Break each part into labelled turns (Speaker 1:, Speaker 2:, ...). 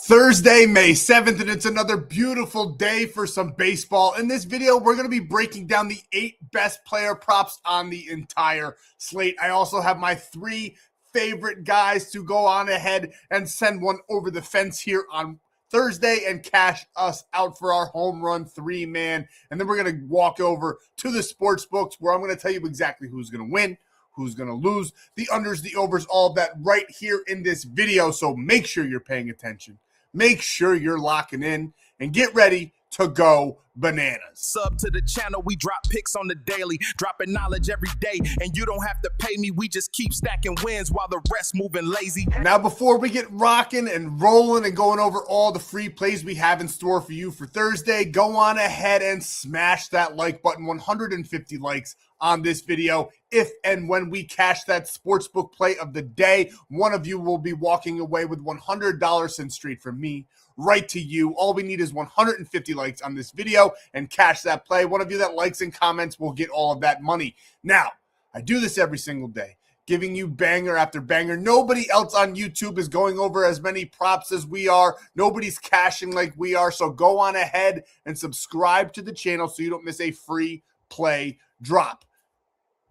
Speaker 1: Thursday, May 7th, and it's another beautiful day for some baseball. In this video, we're going to be breaking down the 8 best player props on the entire slate. I also have my 3 favorite guys to go on ahead and send one over the fence here on Thursday and cash us out for our home run 3-man. And then we're going to walk over to the sports books where I'm going to tell you exactly who's going to win, who's going to lose, the unders, the overs, all of that right here in this video. So make sure you're paying attention. Make sure you're locking in and get ready to go bananas.
Speaker 2: Sub to the channel, we drop picks on the daily, dropping knowledge every day, and you don't have to pay me. We just keep stacking wins while the rest moving lazy.
Speaker 1: Now, before we get rocking and rolling and going over all the free plays we have in store for you for Thursday, go on ahead and smash that like button. 150 likes on this video. If and when we cash that sportsbook play of the day, one of you will be walking away with $100 sent straight from me right to you. All we need is 150 likes on this video and cash that play. One of you that likes and comments will get all of that money. Now, I do this every single day, giving you banger after banger. Nobody else on YouTube is going over as many props as we are. Nobody's cashing like we are. So go on ahead and subscribe to the channel so you don't miss a free play drop.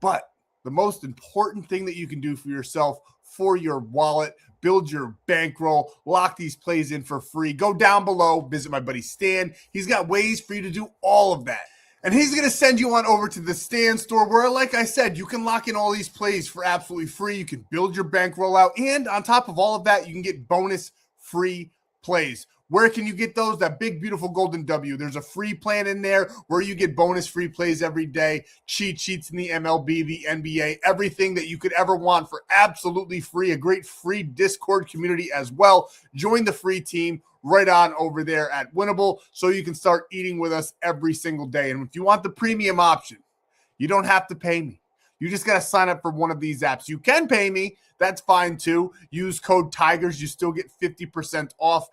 Speaker 1: But the most important thing that you can do for yourself, for your wallet, build your bankroll, lock these plays in for free. Go down below, visit my buddy Stan. He's got ways for you to do all of that. And he's going to send you on over to the Stan.store where, like I said, you can lock in all these plays for absolutely free. You can build your bankroll out. And on top of all of that, you can get bonus free plays. Where can you get those? That big, beautiful golden W. There's a free plan in there where you get bonus free plays every day, cheat sheets in the MLB, the NBA, everything that you could ever want for absolutely free. A great free Discord community as well. Join the free team right on over there at Winible so you can start eating with us every single day. And if you want the premium option, you don't have to pay me. You just got to sign up for one of these apps. You can pay me. That's fine too. Use code TIGERS. You still get 50% off.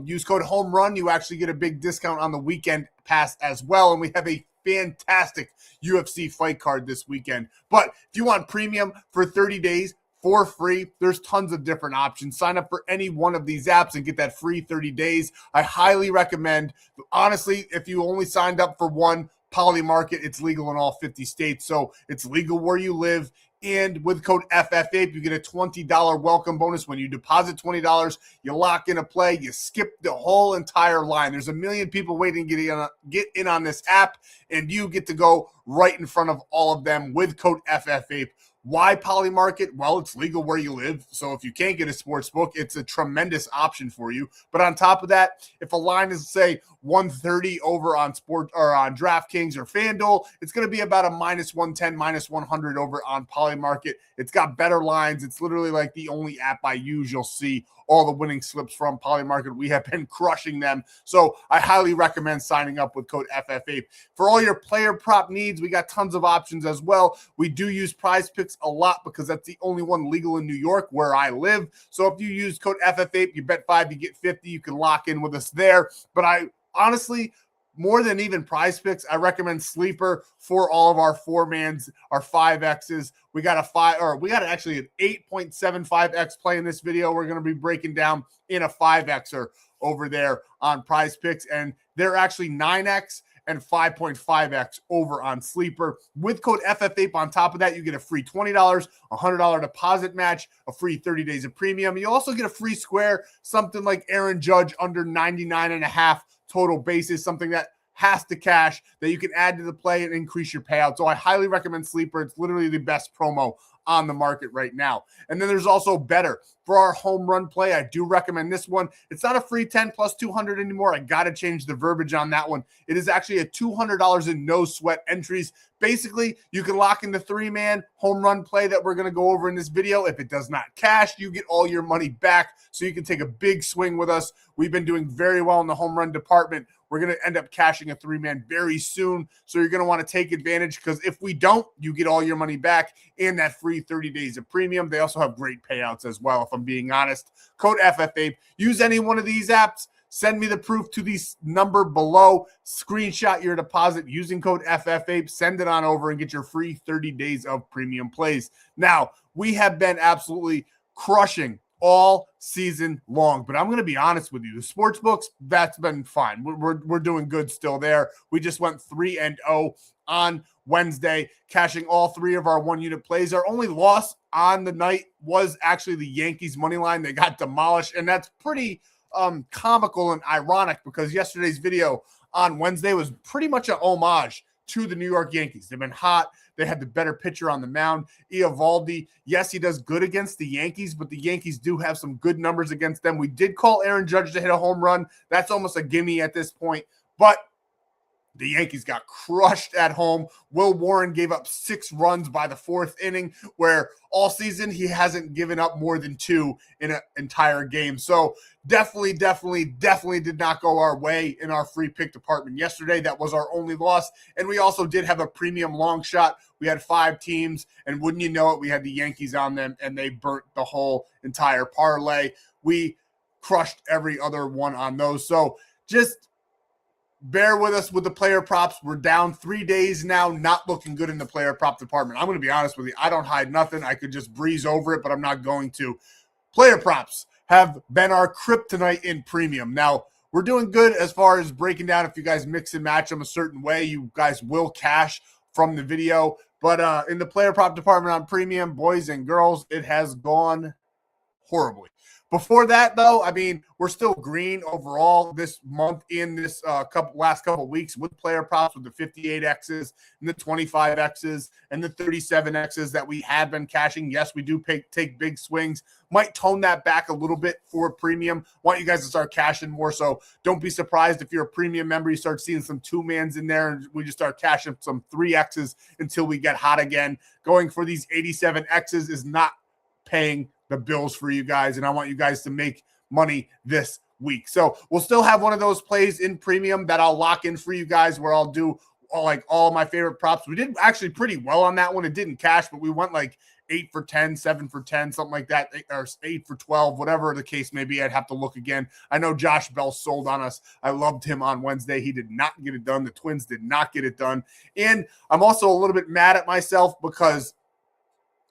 Speaker 1: Use code HOME RUN. You actually get a big discount on the weekend pass as well. And we have a fantastic UFC fight card this weekend. But if you want premium for 30 days for free, there's tons of different options. Sign up for any one of these apps and get that free 30 days. I highly recommend. Honestly, if you only signed up for one, Polymarket, it's legal in all 50 states. So it's legal where you live. And with code FFAPE, you get a $20 welcome bonus. When you deposit $20, you lock in a play, you skip the whole entire line. There's a million people waiting to get in on this app, and you get to go right in front of all of them with code FFAPE. Why Polymarket? Well, it's legal where you live. So if you can't get a sports book, it's a tremendous option for you. But on top of that, if a line is, say, 130 over on sport or on DraftKings or FanDuel, it's going to be about a minus 110, minus 100 over on Polymarket. It's got better lines. It's literally like the only app I use. You'll see all the winning slips from Polymarket. We have been crushing them. So I highly recommend signing up with code FFAPE. For all your player prop needs, we got tons of options as well. We do use Prizepicks a lot because that's the only one legal in New York where I live. So if you use code FFAPE, you bet 5, you get 50. You can lock in with us there. But I honestly, more than even Prizepicks, I recommend Sleeper for all of our 4-mans, our 5Xs. We got actually an 8.75X play in this video. We're going to be breaking down in a 5Xer over there on Prizepicks, and they're actually 9X and 5.5X over on Sleeper. With code FFAPE on top of that, you get a free $20, $100 deposit match, a free 30 days of premium. You also get a free square, something like Aaron Judge under 99.5 total bases, something that has to cash that you can add to the play and increase your payout. So I highly recommend Sleeper. It's literally the best promo on the market right now. And then there's also Betr. For our home run play, I do recommend this one. It's not a free 10 plus 200 anymore. I got to change the verbiage on that one. It is actually a $200 in no sweat entries. Basically, you can lock in the 3-man home run play that we're going to go over in this video. If it does not cash, you get all your money back so you can take a big swing with us. We've been doing very well in the home run department. We're going to end up cashing a 3-man very soon. So you're going to want to take advantage because if we don't, you get all your money back and that free 30 days of premium. They also have great payouts as well, if I'm being honest. Code FFAPE. Use any one of these apps. Send me the proof to the number below. Screenshot your deposit using code FFAPE. Send it on over and get your free 30 days of premium plays. Now, we have been absolutely crushing all season long. But I'm going to be honest with you. The sports books, that's been fine. We're doing good still there. We just went 3-0 on Wednesday, cashing all 3 of our 1-unit plays. Our only loss on the night was actually the Yankees money line. They got demolished, and that's pretty comical and ironic because yesterday's video on Wednesday was pretty much an homage to the New York Yankees. They've been hot. They had the better pitcher on the mound. Eovaldi, yes, he does good against the Yankees, but the Yankees do have some good numbers against them. We did call Aaron Judge to hit a home run. That's almost a gimme at this point, but the Yankees got crushed at home. Will Warren gave up 6 runs by the 4th inning, where all season he hasn't given up more than 2 in an entire game. So definitely did not go our way in our free pick department yesterday. That was our only loss. And we also did have a premium long shot. We had 5 teams, and wouldn't you know it, we had the Yankees on them, and they burnt the whole entire parlay. We crushed every other one on those. So just bear with us with the player props. We're down 3 days now, not looking good in the player prop department. I'm going to be honest with you. I don't hide nothing. I could just breeze over it, but I'm not going to. Player props have been our kryptonite in premium. Now, we're doing good as far as breaking down. If you guys mix and match them a certain way, you guys will cash from the video. But in the player prop department on premium, boys and girls, it has gone horribly. Before that, though, I mean, we're still green overall this month in this last couple weeks with player props with the 58Xs and the 25Xs and the 37Xs that we have been cashing. Yes, we do take big swings. Might tone that back a little bit for premium. Want you guys to start cashing more, so don't be surprised if you're a premium member, you start seeing some 2-mans in there, and we just start cashing some 3Xs until we get hot again. Going for these 87Xs is not paying the bills for you guys, and I want you guys to make money this week. So we'll still have one of those plays in premium that I'll lock in for you guys where I'll do all my favorite props. We did actually pretty well on that one. It didn't cash, but we went like 8 for 10, 7 for 10, something like that, or 8 for 12, whatever the case may be. I'd have to look again. I know Josh Bell sold on us. I loved him on Wednesday. He did not get it done. The Twins did not get it done. And I'm also a little bit mad at myself because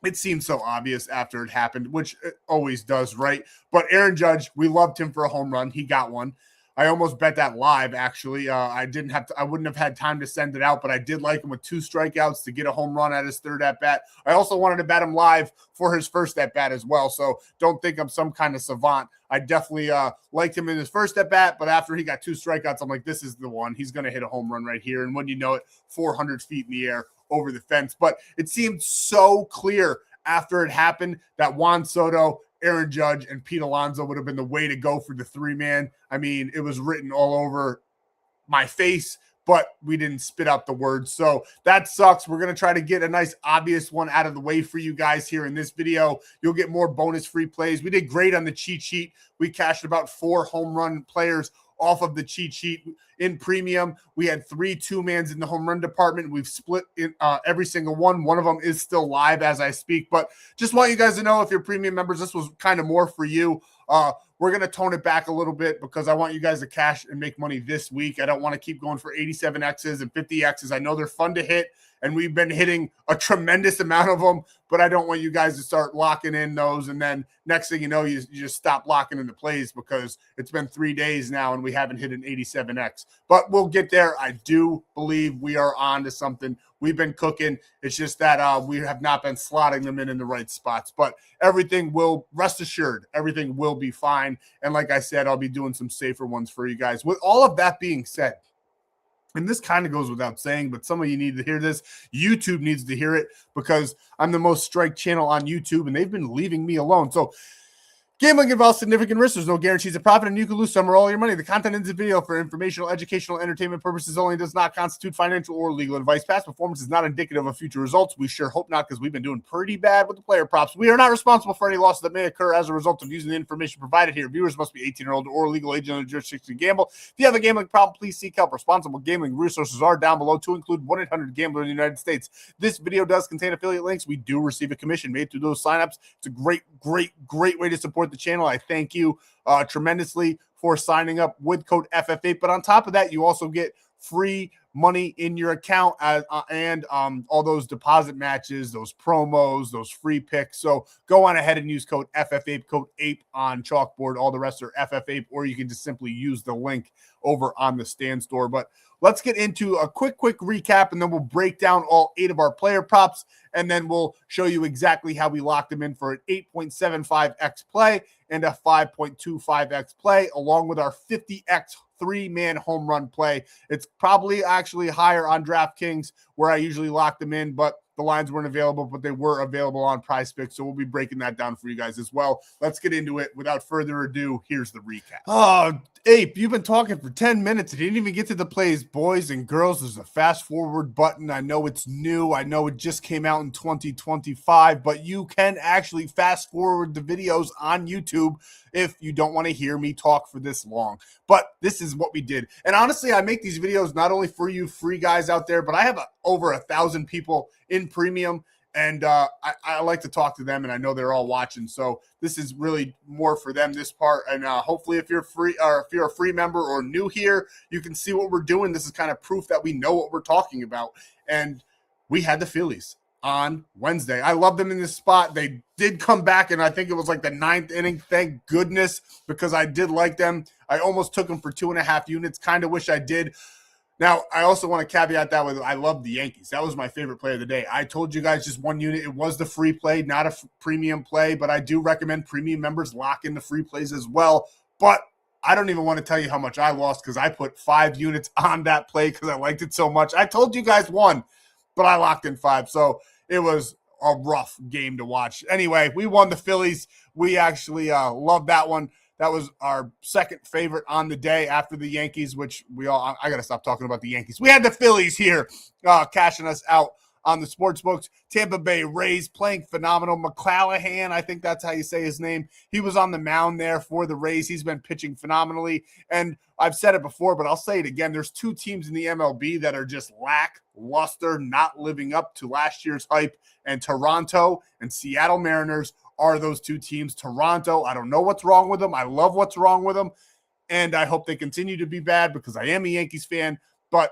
Speaker 1: it seemed so obvious after it happened, which it always does, right? But Aaron Judge, we loved him for a home run. He got one. I almost bet that live, actually. I wouldn't have had time to send it out, but I did like him with 2 strikeouts to get a home run at his 3rd at-bat. I also wanted to bet him live for his 1st at-bat as well, so don't think I'm some kind of savant. I definitely liked him in his 1st at-bat, but after he got 2 strikeouts, I'm like, this is the one. He's going to hit a home run right here, and when you know it, 400 feet in the air over the fence. But it seemed so clear after it happened that Juan Soto, Aaron Judge, and Pete Alonso would have been the way to go for the 3-man. I mean, it was written all over my face, but we didn't spit out the words. So that sucks. We're going to try to get a nice obvious one out of the way for you guys here in this video. You'll get more bonus free plays. We did great on the cheat sheet. We cashed about 4 home run players off of the cheat sheet in premium. We had 3 2-mans in the home run department. We've split in every single one. One of them is still live as I speak, but just want you guys to know, if you're premium members, this was kind of more for you. We're going to tone it back a little bit because I want you guys to cash and make money this week. I don't want to keep going for 87Xs and 50Xs. I know they're fun to hit, and we've been hitting a tremendous amount of them, but I don't want you guys to start locking in those, and then next thing you know, you just stop locking in the plays because it's been 3 days now and we haven't hit an 87X. But we'll get there. I do believe we are on to something. We've been cooking. It's just that we have not been slotting them in the right spots. But everything will, rest assured, everything will be fine. And like I said, I'll be doing some safer ones for you guys. With all of that being said, and this kind of goes without saying, but some of you need to hear this. YouTube needs to hear it because I'm the most striked channel on YouTube, and they've been leaving me alone. So gambling involves significant risks. There's no guarantees of profit, and you can lose some or all your money. The content in this video for informational, educational, entertainment purposes only does not constitute financial or legal advice. Past performance is not indicative of future results. We sure hope not, because we've been doing pretty bad with the player props. We are not responsible for any losses that may occur as a result of using the information provided here. Viewers must be 18 or older or legal age in the jurisdiction to gamble. If you have a gambling problem, please seek help. Responsible gambling resources are down below, to include 1-800-GAMBLER in the United States. This video does contain affiliate links. We do receive a commission made through those signups. It's a great way to support the channel. I thank you tremendously for signing up with code FFAPE. But on top of that, you also get free money in your account and all those deposit matches, those promos, those free picks. So go on ahead and use code FFAPE, code APE on Chalkboard. All the rest are FFAPE, or you can just simply use the link over on the Stan.store. But let's get into a quick recap, and then we'll break down all 8 of our player props, and then we'll show you exactly how we locked them in for an 8.75x play and a 5.25x play, along with our 50x 3-man home run play. It's probably actually higher on DraftKings where I usually lock them in, but the lines weren't available, but they were available on Prizepicks, so we'll be breaking that down for you guys as well. Let's get into it. Without further ado, here's the recap. Oh, Ape, you've been talking for 10 minutes. You didn't even get to the plays. Boys and girls, there's a fast forward button. I know it's new. I know it just came out in 2025, but you can actually fast forward the videos on YouTube if you don't want to hear me talk for this long. But this is what we did. And honestly, I make these videos not only for you free guys out there, but I have over 1,000 people in premium, and I like to talk to them, and I know they're all watching. So this is really more for them, this part. And hopefully if you're free, or if you're a free member or new here, you can see what we're doing. This is kind of proof that we know what we're talking about. And we had the Phillies on Wednesday. I love them in this spot. They did come back, and I think it was like the 9th inning. Thank goodness, because I did like them. I almost took them for 2.5 units. Kind of wish I did. Now, I also want to caveat that with I love the Yankees. That was my favorite play of the day. I told you guys just 1 unit. It was the free play, not a premium play, but I do recommend premium members lock in the free plays as well. But I don't even want to tell you how much I lost because I put 5 units on that play because I liked it so much. I told you guys 1, but I locked in 5. So it was a rough game to watch. Anyway, we won the Phillies. We actually loved that one. That was our second favorite on the day after the Yankees, which I got to stop talking about the Yankees. We had the Phillies here cashing us out on the sports books. Tampa Bay Rays playing phenomenal. McClanahan, I think that's how you say his name. He was on the mound there for the Rays. He's been pitching phenomenally. And I've said it before, but I'll say it again. There's 2 teams in the MLB that are just lackluster, not living up to last year's hype. And Toronto and Seattle Mariners are those 2 teams. Toronto, I don't know what's wrong with them. I love what's wrong with them. And I hope they continue to be bad because I am a Yankees fan. But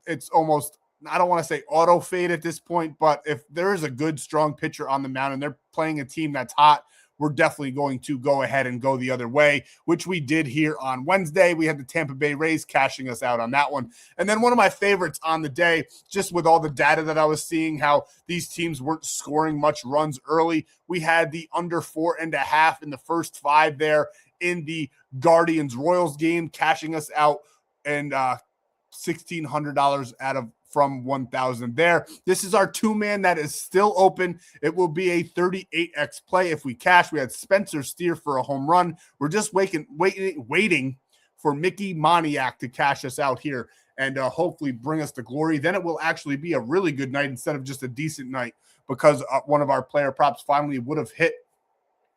Speaker 1: it's almost, I don't want to say auto fade at this point, but if there is a good, strong pitcher on the mound and they're playing a team that's hot, we're definitely going to go ahead and go the other way, which we did here on Wednesday. We had the Tampa Bay Rays cashing us out on that one. And then one of my favorites on the day, just with all the data that I was seeing, how these teams weren't scoring much runs early, we had the under 4.5 in the first 5 there in the Guardians-Royals game, cashing us out and $1,600 out of from 1,000 there. This is our 2-man that is still open. It will be a 38x play if we cash. We had Spencer Steer for a home run. We're just waiting for Mickey Moniak to cash us out here and hopefully bring us to glory. Then it will actually be a really good night instead of just a decent night because one of our player props finally would have hit.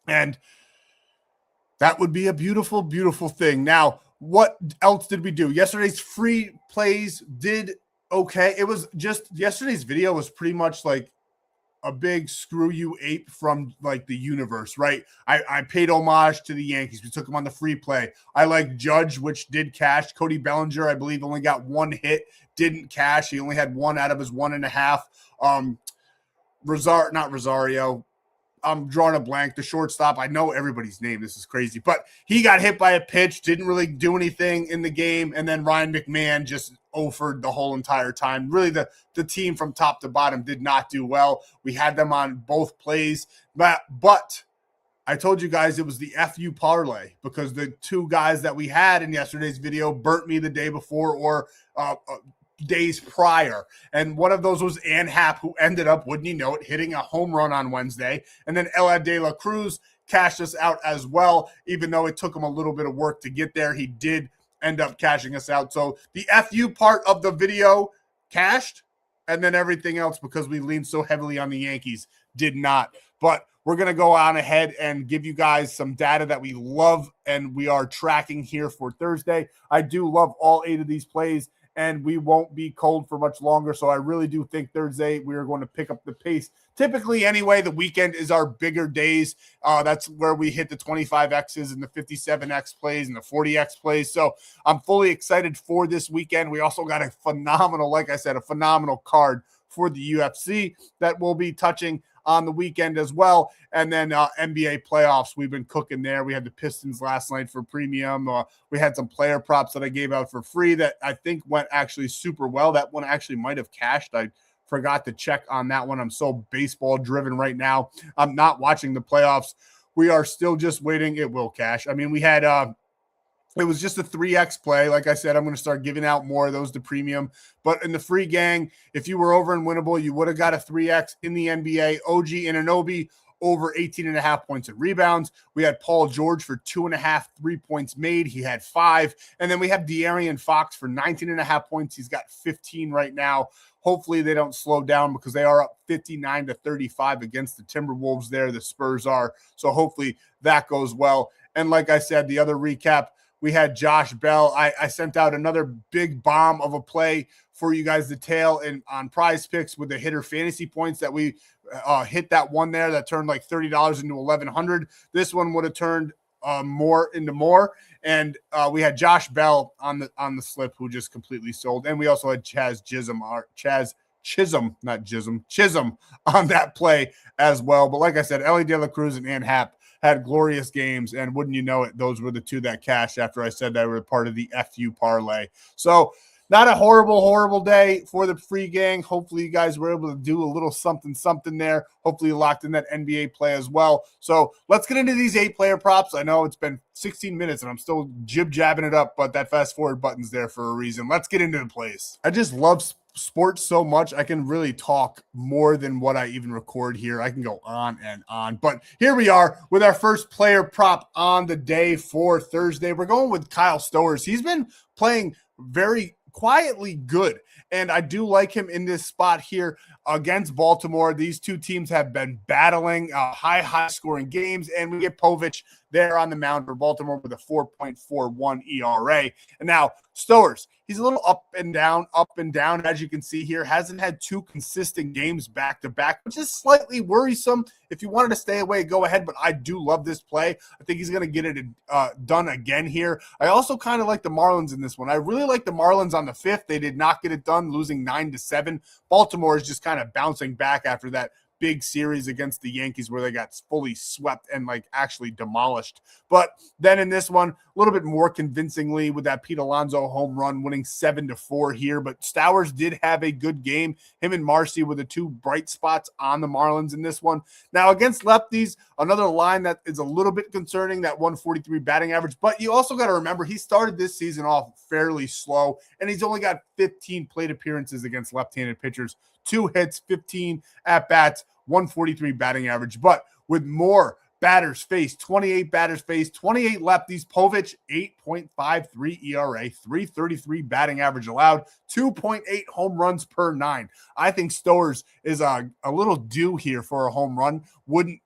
Speaker 1: And that would be a beautiful, beautiful thing. Now, what else did we do? Yesterday's free plays did okay. It was just yesterday's video was pretty much like a big screw you ape from like the universe, right? I paid homage to the Yankees. We took them on the free play. I like Judge, which did cash. Cody Bellinger, I believe, only got 1 hit, didn't cash. He only had 1 out of his 1.5. Not Rosario. I'm drawing a blank. The shortstop, I know everybody's name. This is crazy. But he got hit by a pitch, didn't really do anything in the game. And then Ryan McMahon just offered the whole entire time. Really, the team from top to bottom did not do well. We had them on both plays. But I told you guys it was the FU parlay because the 2 guys that we had in yesterday's video burnt me the day before or days prior. And one of those was Ann Happ, who ended up, wouldn't you know it, hitting a home run on Wednesday. And then Elad De La Cruz cashed us out as well. Even though it took him a little bit of work to get there, he did end up cashing us out. So the FU part of the video cashed, and then everything else, because we leaned so heavily on the Yankees, did not. But we're going to go on ahead and give you guys some data that we love and we are tracking here for Thursday. I do love all 8 of these plays. and we won't be cold for much longer. So I really do think Thursday we are going to pick up the pace. Typically, anyway, the weekend is our bigger days. That's where we hit the 25Xs and the 57X plays and the 40X plays. So I'm fully excited for this weekend. We also got a phenomenal, like I said, a phenomenal card for the UFC that we'll be touching on the weekend as well. And then NBA playoffs, we've been cooking there. We had the Pistons last night for premium. We had some player props that I gave out for free that I think went actually super well. That one actually might have cashed. I forgot to check on that one. I'm so baseball driven right now. I'm not watching the playoffs. We are still just waiting. It will cash. I mean, we had it was just a 3X play. Like I said, I'm going to start giving out more of those to premium. But in the free gang, if you were over in Winible, you would have got a 3X in the NBA. OG Anunoby over 18.5 points and rebounds. We had Paul George for 2.5 3 points made. He had 5. And then we have De'Aaron Fox for 19.5 points. He's got 15 right now. Hopefully they don't slow down because they are up 59-35 against the Timberwolves there. The Spurs are. So hopefully that goes well. And like I said, the other recap, we had Josh Bell. I sent out another big bomb of a play for you guys to tail on Prize Picks with the hitter fantasy points that we hit that one there that turned like $30 into $1,100. This one would have turned more into more. And we had Josh Bell on the slip who just completely sold. And we also had Chisholm on that play as well. But like I said, Ellie De La Cruz and Ann Happ had glorious games, and wouldn't you know it, those were the two that cashed after I said they were part of the FU parlay. So not a horrible day for the free gang. Hopefully you guys were able to do a little something there. Hopefully you locked in that NBA play as well. So let's get into these 8-player props. I know it's been 16 minutes and I'm still jib-jabbing it up, but that fast forward button's there for a reason. Let's get into the plays. I just love sports so much. I can really talk more than what I even record here. I can go on and on, but here we are with our first player prop on the day for Thursday. We're going with Kyle Stowers. He's been playing very quietly good, and I do like him in this spot here against Baltimore. These two teams have been battling high scoring games, and we get Povich there on the mound for Baltimore with a 4.41 ERA. And now Stowers, he's a little up and down, as you can see here. Hasn't had 2 consistent games back to back, which is slightly worrisome. If you wanted to stay away, go ahead, but I do love this play. I think he's going to get it done again here. I also kind of like the Marlins in this one. I really like the Marlins on the 5th. They did not get it done, losing 9-7. Baltimore is just kind of bouncing back after that big series against the Yankees where they got fully swept and like actually demolished. But then in this one, a little bit more convincingly with that Pete Alonso home run, winning 7-4 here. But Stowers did have a good game. Him and Marcy were the 2 bright spots on the Marlins in this one. Now against lefties, another line that is a little bit concerning, that 143 batting average. But you also got to remember he started this season off fairly slow, and he's only got 15 plate appearances against left-handed pitchers. 2 hits, 15 at-bats, 143 batting average. But with more batters faced, 28 batters faced, 28 lefties, Povich, 8.53 ERA, 333 batting average allowed, 2.8 home runs per 9. I think Stowers is a little due here for a home run. Wouldn't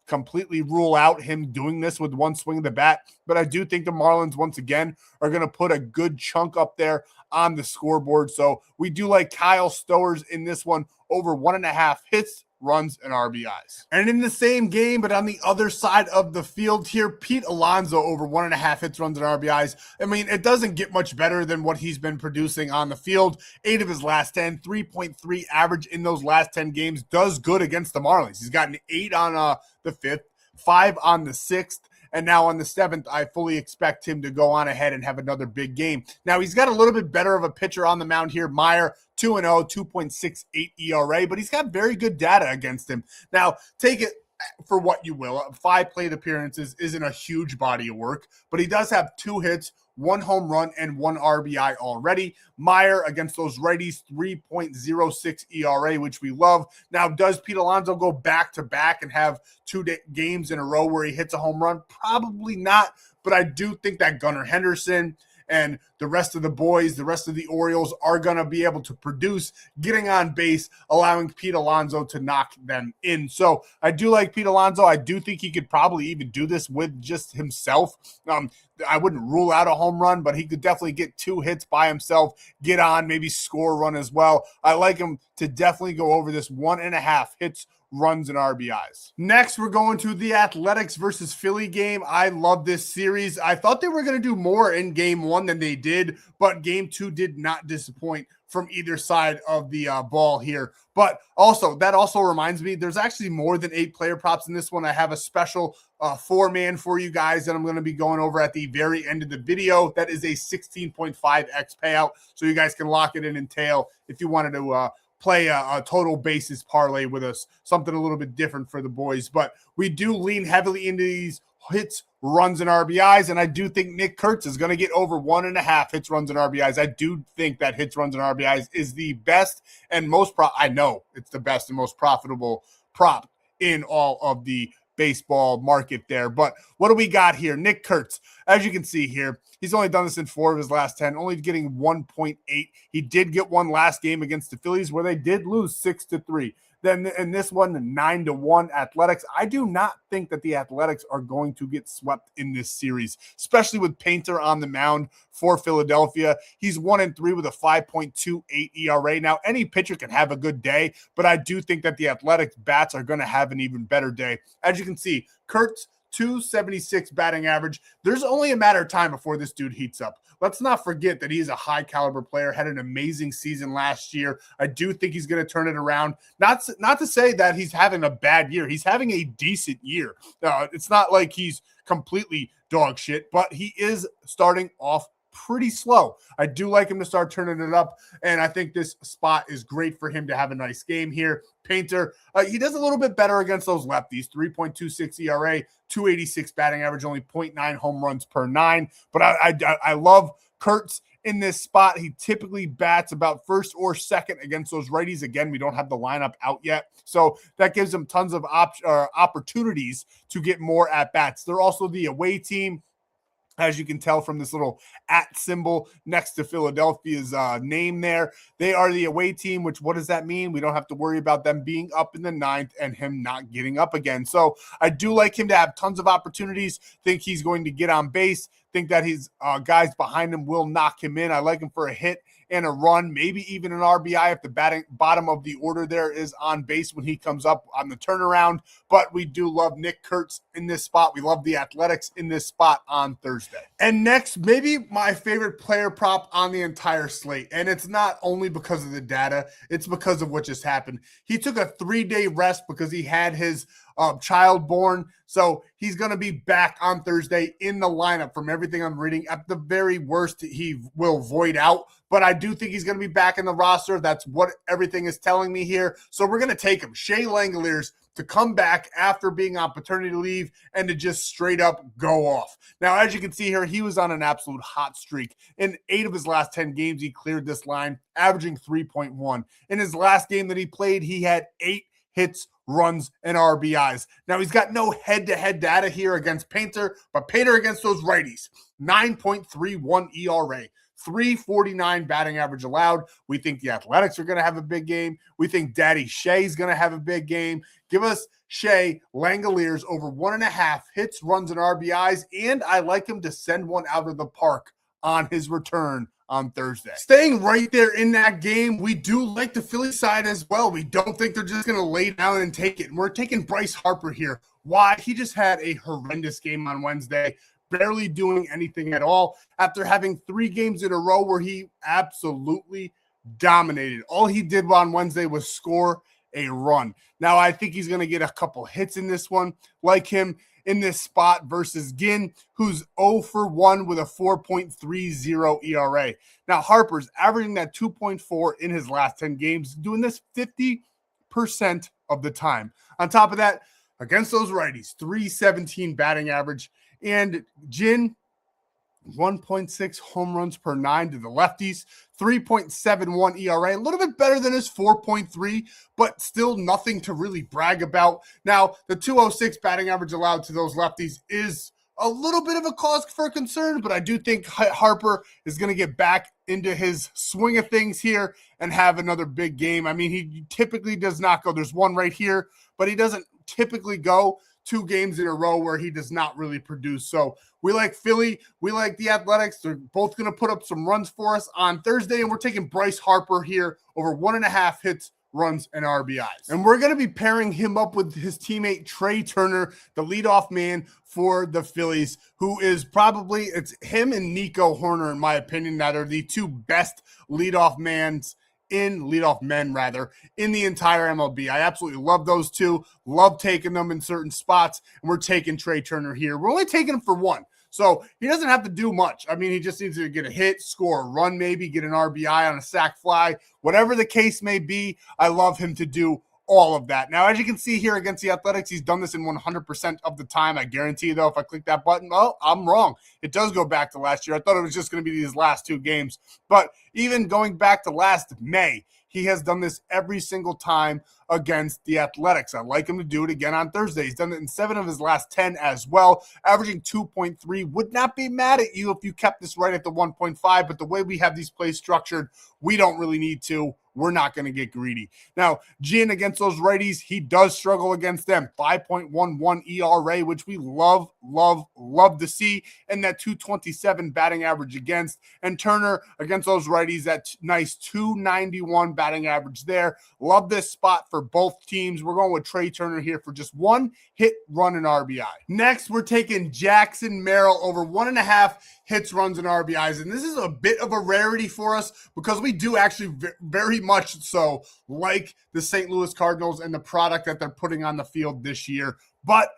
Speaker 1: completely rule out him doing this with one swing of the bat, but I do think the Marlins once again are going to put a good chunk up there on the scoreboard. So we do like Kyle Stowers in this one, over 1.5 hits, runs, and RBIs. And in the same game, but on the other side of the field here, Pete Alonso over 1.5 hits, runs, and RBIs. I mean, it doesn't get much better than what he's been producing on the field. 8 of his last 10, 3.3 average in those last 10 games. Does good against the Marlins. He's got an 8 on the 5th, 5 on the 6th, and now on the 7th, I fully expect him to go on ahead and have another big game. Now, he's got a little bit better of a pitcher on the mound here. Meyer, 2-0, 2.68 ERA, but he's got very good data against him. Now, take it for what you will. 5 plate appearances isn't a huge body of work, but he does have 2 hits, 1 home run, and 1 RBI already. Meyer against those righties, 3.06 ERA, which we love. Now, does Pete Alonso go back-to-back and have 2 games in a row where he hits a home run? Probably not, but I do think that Gunnar Henderson and the rest of the boys, the rest of the Orioles are going to be able to produce, getting on base, allowing Pete Alonso to knock them in. So I do like Pete Alonso. I do think he could probably even do this with just himself. I wouldn't rule out a home run, but he could definitely get 2 hits by himself, get on, maybe score a run as well. I like him to definitely go over this 1.5 hits, runs, and RBIs. Next, we're going to the Athletics versus Philly game. I love this series. I thought they were going to do more in game 1 than they did, but game 2 did not disappoint from either side of the ball here. But also, that also reminds me, there's actually more than 8 player props in this one. I have a special 4-man for you guys that I'm going to be going over at the very end of the video. That is a 16.5x payout, so you guys can lock it in and tail if you wanted to play a total basis parlay with us, something a little bit different for the boys. But we do lean heavily into these hits, runs, and RBIs, and I do think Nick Kurtz is going to get over 1.5 hits, runs, and RBIs. I do think that hits, runs, and RBIs is the best and most I know it's the best and most profitable prop in all of the baseball market there. But what do we got here? Nick Kurtz, as you can see here, he's only done this in 4 of his last 10, only getting 1.8. He did get one last game against the Phillies where they did lose 6-3. Then in this one, 9-1 Athletics. I do not think that the Athletics are going to get swept in this series, especially with Painter on the mound for Philadelphia. He's 1-3 with a 5.28 ERA. Now, any pitcher can have a good day, but I do think that the Athletics bats are going to have an even better day. As you can see, Kurtz, 276 batting average. There's only a matter of time before this dude heats up. Let's not forget that he's a high caliber player, had an amazing season last year. I do think he's going to turn it around. Not to say that he's having a bad year. He's having a decent year. It's not like he's completely dog shit, but he is starting off pretty slow. I do like him to start turning it up, and I think this spot is great for him to have a nice game here. Painter, he does a little bit better against those lefties, 3.26 ERA, 286 batting average, only 0.9 home runs per 9. But I love Kurtz in this spot. He typically bats about first or second against those righties. Again, we don't have the lineup out yet, so that gives him tons of opportunities to get more at-bats. They're also the away team, as you can tell from this little @ symbol next to Philadelphia's name there. They are the away team, which what does that mean? We don't have to worry about them being up in the 9th and him not getting up again. So I do like him to have tons of opportunities. Think he's going to get on base. Think that his guys behind him will knock him in. I like him for a hit and a run, maybe even an RBI if the bottom of the order there is on base when he comes up on the turnaround. But we do love Nick Kurtz in this spot. We love the Athletics in this spot on Thursday. And next, maybe my favorite player prop on the entire slate. And it's not only because of the data, it's because of what just happened. He took a 3-day rest because he had his child born. So he's going to be back on Thursday in the lineup from everything I'm reading. At the very worst, he will void out, but I do think he's going to be back in the roster. That's what everything is telling me here. So we're going to take him, Shea Langoliers, to come back after being on paternity leave and to just straight up go off. Now, as you can see here, he was on an absolute hot streak. In 8 of his last 10 games, he cleared this line, averaging 3.1. In his last game that he played, he had 8 hits, runs, and RBIs. Now, he's got no head-to-head data here against Painter, but Painter against those righties, 9.31 ERA, 349 batting average allowed. We think the Athletics are going to have a big game. We think Daddy Shea's going to have a big game. Give us Shea Langoliers over 1.5 hits, runs, and RBIs, and I like him to send one out of the park on his return on Thursday. Staying right there in that game, we do like the Philly side as well. We don't think they're just going to lay down and take it. And we're taking Bryce Harper here. Why? He just had a horrendous game on Wednesday, barely doing anything at all after having 3 games in a row where he absolutely dominated. All he did on Wednesday was score a run. Now, I think he's going to get a couple hits in this one, like him in this spot versus Ginn, who's 0 for 1 with a 4.30 ERA. Now, Harper's averaging that 2.4 in his last 10 games, doing this 50% of the time. On top of that, against those righties, 317 batting average, and Ginn, 1.6 home runs per 9 to the lefties, 3.71 ERA, a little bit better than his 4.3, but still nothing to really brag about. Now, the 206 batting average allowed to those lefties is a little bit of a cause for concern, but I do think Harper is going to get back into his swing of things here and have another big game. I mean, he typically does not go. There's one right here, but he doesn't typically go 2 games in a row where he does not really produce. So we like Philly. We like the Athletics. They're both going to put up some runs for us on Thursday, and we're taking Bryce Harper here over 1.5 hits, runs, and RBIs. And we're going to be pairing him up with his teammate Trey Turner, the leadoff man for the Phillies, who is probably, it's him and Nico Horner, in my opinion, that are the 2 best leadoff men in the entire MLB. I absolutely love those 2. Love taking them in certain spots, and we're taking Trey Turner here. We're only taking him for 1. So he doesn't have to do much. I mean, he just needs to get a hit, score a run, maybe get an RBI on a sac fly. Whatever the case may be, I love him to do all of that. Now, as you can see here against the Athletics, he's done this in 100% of the time. I guarantee you, though, if I click that button, oh, I'm wrong. It does go back to last year. I thought it was just going to be these last 2 games. But even going back to last May, he has done this every single time against the Athletics. I'd like him to do it again on Thursday. He's done it in 7 of his last 10 as well, averaging 2.3. Would not be mad at you if you kept this right at the 1.5, but the way we have these plays structured, we don't really need to. We're not going to get greedy. Now, Gin against those righties, he does struggle against them. 5.11 ERA, which we love to see, and that 227 batting average against. And Turner against those righties, that nice 291 batting average there. Love this spot for both teams. We're going with Trey Turner here for just 1 hit, run, and RBI. Next, we're taking Jackson Merrill over 1.5 hits, runs, and RBIs. And this is a bit of a rarity for us because we do actually very much so like the St. Louis Cardinals and the product that they're putting on the field this year. But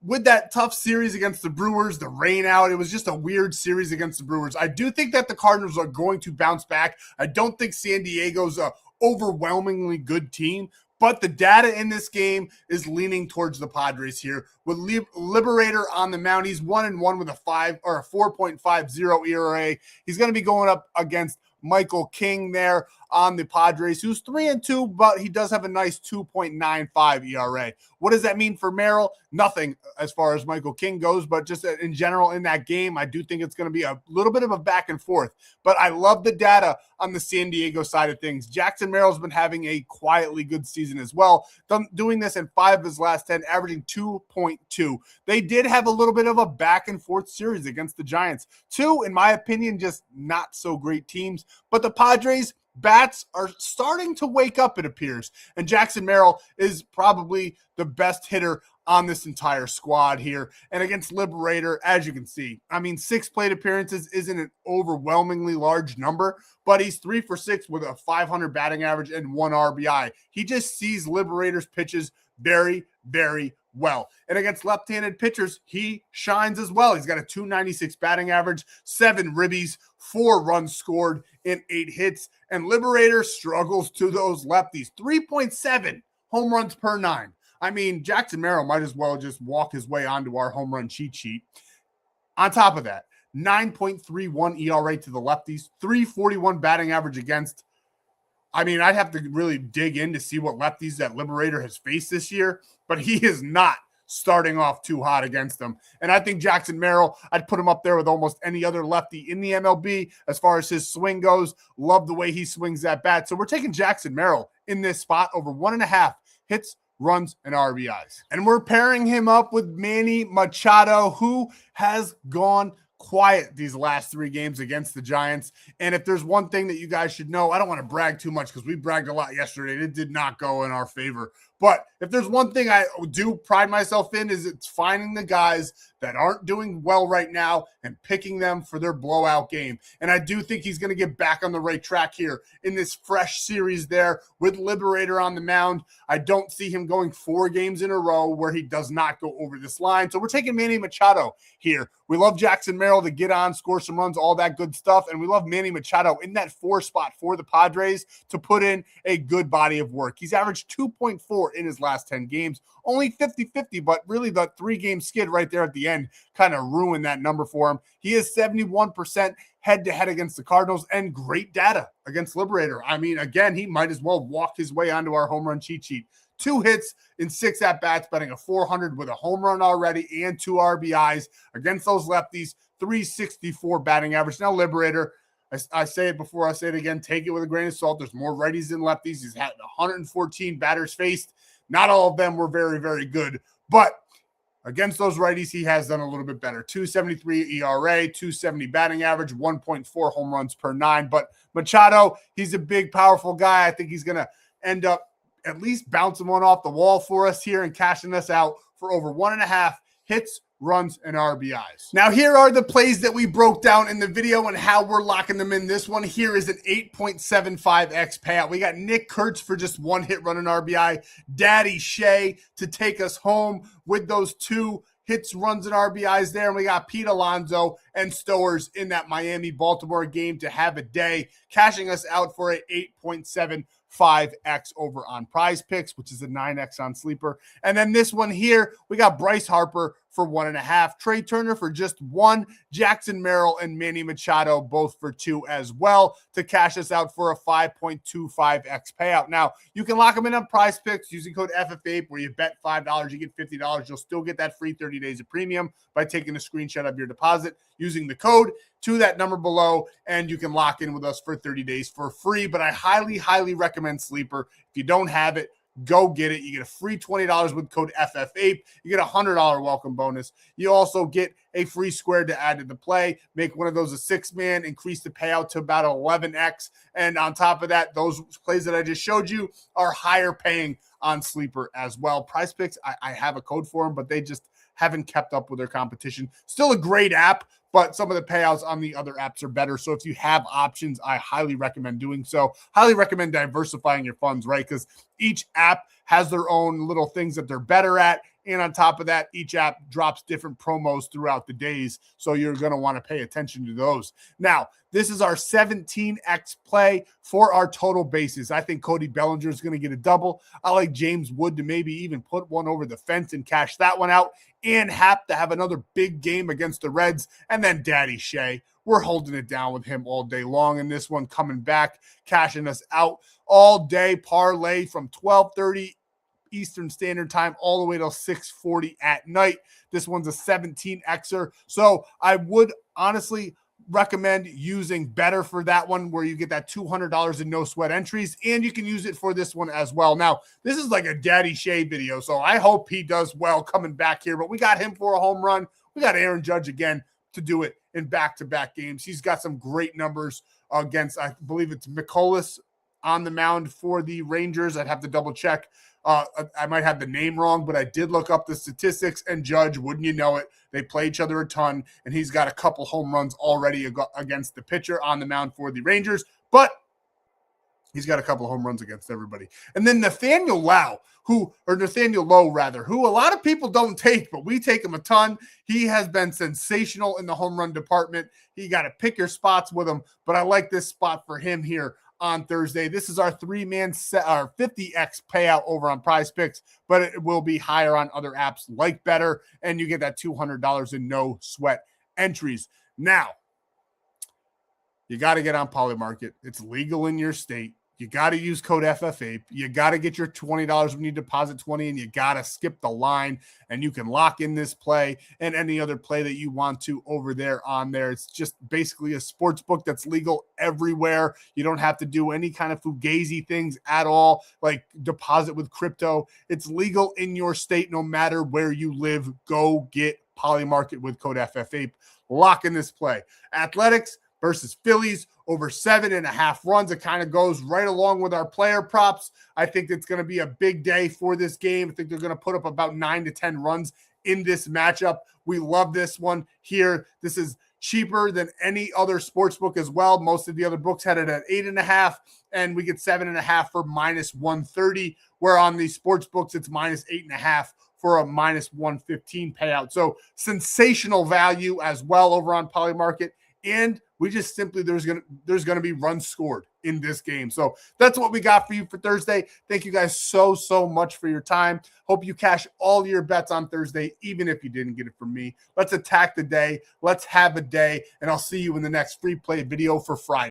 Speaker 1: with that tough series against the Brewers, the rain out, it was just a weird series against the Brewers. I do think that the Cardinals are going to bounce back. I don't think San Diego's a overwhelmingly good team, but the data in this game is leaning towards the Padres here. With Liberator on the mound, he's 1-1 with a 4.50 ERA. He's going to be going up against Michael King there on the Padres, who's 3-2, but he does have a nice 2.95 ERA. What does that mean for Merrill? Nothing as far as Michael King goes, but just in general in that game, I do think it's going to be a little bit of a back and forth. But I love the data on the San Diego side of things. Jackson Merrill's been having a quietly good season as well, doing this in 5 of his last 10, averaging 2.2. They did have a little bit of a back and forth series against the Giants. 2, in my opinion, just not so great teams. But the Padres bats are starting to wake up, it appears. And Jackson Merrill is probably the best hitter on this entire squad here. And against Liberator, as you can see, I mean, 6 plate appearances isn't an overwhelmingly large number, but he's 3 for 6 with a 500 batting average and 1 RBI. He just sees Liberator's pitches very, very well. And against left-handed pitchers, he shines as well. He's got a 296 batting average, 7 ribbies, 4 runs scored in 8 hits. And Liberator struggles to those lefties. 3.7 home runs per 9. I mean, Jackson Merrill might as well just walk his way onto our home run cheat sheet. On top of that, 9.31 ERA to the lefties, 341 batting average against. I mean, I'd have to really dig in to see what lefties that Liberator has faced this year, but he is not starting off too hot against them. And I think Jackson Merrill, I'd put him up there with almost any other lefty in the MLB as far as his swing goes. Love the way he swings that bat. So we're taking Jackson Merrill in this spot over 1.5 hits, runs, and RBIs. And we're pairing him up with Manny Machado, who has gone quiet these last 3 games against the Giants. And if there's one thing that you guys should know, I don't want to brag too much because we bragged a lot yesterday. It did not go in our favor. But if there's one thing I do pride myself in, is it's finding the guys that aren't doing well right now and picking them for their blowout game. And I do think he's going to get back on the right track here in this fresh series there with Liberator on the mound. I don't see him going 4 games in a row where he does not go over this line. So we're taking Manny Machado here. We love Jackson Merrill to get on, score some runs, all that good stuff. And we love Manny Machado in that 4 spot for the Padres to put in a good body of work. He's averaged 2.4 4 in his last 10 games. Only 50-50, but really the 3-game skid right there at the end kind of ruined that number for him. He is 71% head-to-head against the Cardinals and great data against Liberator. I mean, again, he might as well walk his way onto our home run cheat sheet. 2 hits in 6 at-bats, batting a .400 with a home run already and 2 RBIs against those lefties, .364 batting average. Now, Liberator, I say it before, I say it again, take it with a grain of salt. There's more righties than lefties. He's had 114 batters faced. Not all of them were very, very good, but against those righties, he has done a little bit better. 2.73 ERA, 2.70 batting average, 1.4 home runs per 9. But Machado, he's a big, powerful guy. I think he's going to end up at least bouncing one off the wall for us here and cashing us out for over 1.5 hits, runs, and RBIs. Now, here are the plays that we broke down in the video and how we're locking them in. This one here is an 8.75x payout. We got Nick Kurtz for just 1 hit, run, and RBI. Daddy Shea to take us home with those 2 hits, runs, and RBIs there. And we got Pete Alonso and Stowers in that Miami-Baltimore game to have a day, cashing us out for a 8.75x over on Prizepicks, which is a 9x on Sleeper. And then this one here, we got Bryce Harper for 1.5, Trey Turner for just 1, Jackson Merrill and Manny Machado both for 2 as well to cash us out for a 5.25x payout. Now, you can lock them in on Prizepicks using code FFAPE, where you bet $5, you get $50. You'll still get that free 30 days of premium by taking a screenshot of your deposit using the code to that number below, and you can lock in with us for 30 days for free. But I highly, highly recommend Sleeper. If you don't have it, go get it. You get a free $20 with code FFAPE. You get a $100 welcome bonus. You also get a free square to add to the play. Make one of those a 6-man, increase the payout to about 11x. And on top of that, those plays that I just showed you are higher paying on Sleeper as well. Prizepicks, I have a code for them, but they just haven't kept up with their competition. Still a great app, but some of the payouts on the other apps are better. So if you have options, I highly recommend doing so. Highly recommend diversifying your funds, right? Because each app has their own little things that they're better at. And on top of that, each app drops different promos throughout the days. So you're going to want to pay attention to those. Now, this is our 17x play for our total bases. I think Cody Bellinger is going to get a double. I like James Wood to maybe even put one over the fence and cash that one out. And Happ to have another big game against the Reds. And then Daddy Shea. We're holding it down with him all day long. And this one coming back, cashing us out all day. Parlay from 12:30 Eastern Standard Time all the way till 6:40 at night. This one's a 17xer. So I would honestly recommend using Betr for that one, where you get that $200 in no sweat entries, and you can use it for this one as well. Now, this is like a Daddy Shea video, so I hope he does well coming back here, but we got him for a home run. We got Aaron Judge again to do it in back-to-back games. He's got some great numbers against, I believe it's McCullers on the mound for the Rangers. I'd have to double check. I might have the name wrong, but I did look up the statistics, and Judge, wouldn't you know it, they play each other a ton, and he's got a couple home runs already against the pitcher on the mound for the Rangers, but he's got a couple of home runs against everybody. And then Nathaniel Lowe, who a lot of people don't take, but we take him a ton. He has been sensational in the home run department. You got to pick your spots with him, but I like this spot for him here on Thursday. This is our 3-man set, our 50x payout over on Prizepicks, but it will be higher on other apps like Betr, and you get that $200 in no sweat entries. Now, you got to get on Polymarket. It's legal in your state. You got to use code FFAPE. You got to get your $20 when you deposit 20, and you got to skip the line, and you can lock in this play and any other play that you want to over there on there. It's just basically a sports book that's legal everywhere. You don't have to do any kind of fugazi things at all, like deposit with crypto. It's legal in your state no matter where you live. Go get Polymarket with code FFAPE. Lock in this play. Athletics versus Phillies over 7.5 runs. It kind of goes right along with our player props. I think it's going to be a big day for this game. I think they're going to put up about 9 to 10 runs in this matchup. We love this one here. This is cheaper than any other sports book as well. Most of the other books had it at 8.5, and we get 7.5 for -130, where on the sports books it's -8.5 for a -115 payout. So sensational value as well over on Polymarket. And We just simply, there's gonna be runs scored in this game. So that's what we got for you for Thursday. Thank you guys so much for your time. Hope you cash all your bets on Thursday, even if you didn't get it from me. Let's attack the day. Let's have a day, and I'll see you in the next free play video for Friday.